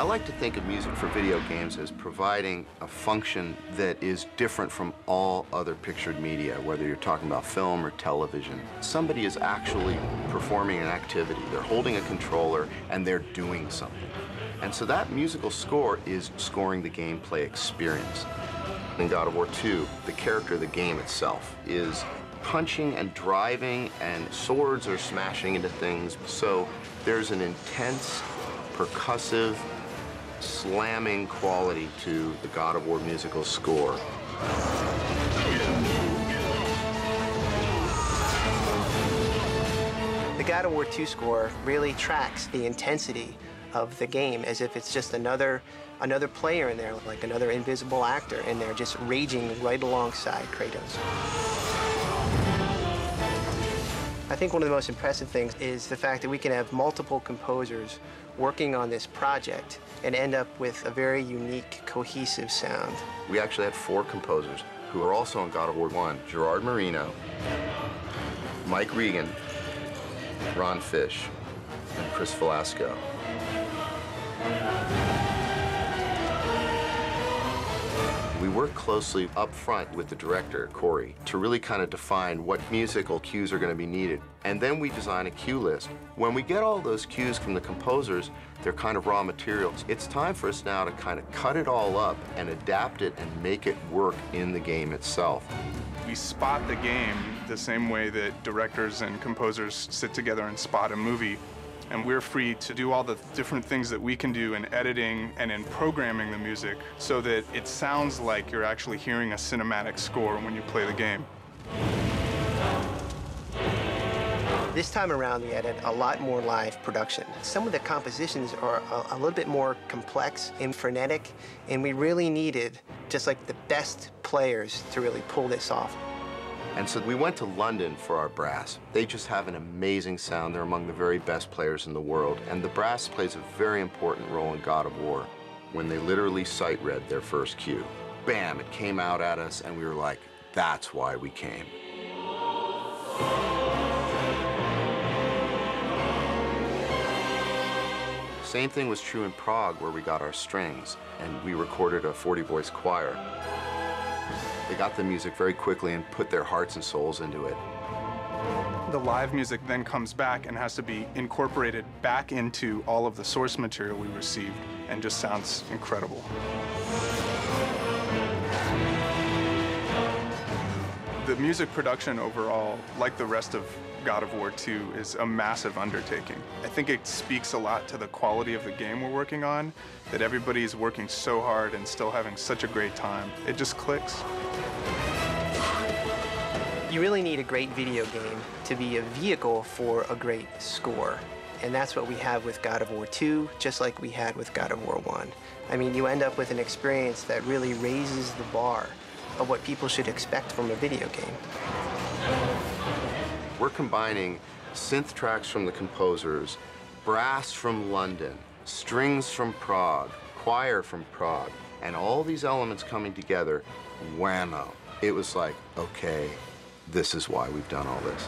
like to think of music for video games as providing a function that is different from all other pictured media, whether you're talking about film or television. Somebody is actually performing an activity. They're holding a controller and they're doing something. And so that musical score is scoring the gameplay experience. In God of War II, the character of the game itself is punching and driving, and swords are smashing into things. So there's an intense, percussive, slamming quality to the God of War musical score. The God of War II score really tracks the intensity of the game as if it's just another player in there, like another invisible actor in there, just raging right alongside Kratos. I think one of the most impressive things is the fact that we can have multiple composers working on this project and end up with a very unique, cohesive sound. We actually had 4 composers who are also on God of War I: Gerard Marino, Mike Regan, Ron Fish, and Chris Velasco. We work closely up front with the director, Corey, to really kind of define what musical cues are going to be needed. And then we design a cue list. When we get all those cues from the composers, they're kind of raw materials. It's time for us now to kind of cut it all up and adapt it and make it work in the game itself. We spot the game the same way that directors and composers sit together and spot a movie. And we're free to do all the different things that we can do in editing and in programming the music so that it sounds like you're actually hearing a cinematic score when you play the game. This time around, we added a lot more live production. Some of the compositions are a little bit more complex and frenetic, and we really needed just like the best players to really pull this off. And so we went to London for our brass. They just have an amazing sound. They're among the very best players in the world. And the brass plays a very important role in God of War. When they literally sight read their first cue, bam, it came out at us, and we were like, that's why we came. Same thing was true in Prague, where we got our strings, and we recorded a 40-voice choir. They got the music very quickly and put their hearts and souls into it. The live music then comes back and has to be incorporated back into all of the source material we received, and just sounds incredible. The music production overall, like the rest of God of War II, is a massive undertaking. I think it speaks a lot to the quality of the game we're working on, that everybody is working so hard and still having such a great time. It just clicks. You really need a great video game to be a vehicle for a great score. And that's what we have with God of War II, just like we had with God of War I. I mean, you end up with an experience that really raises the bar of what people should expect from a video game. We're combining synth tracks from the composers, brass from London, strings from Prague, choir from Prague, and all these elements coming together, whammo. It was like, okay, this is why we've done all this.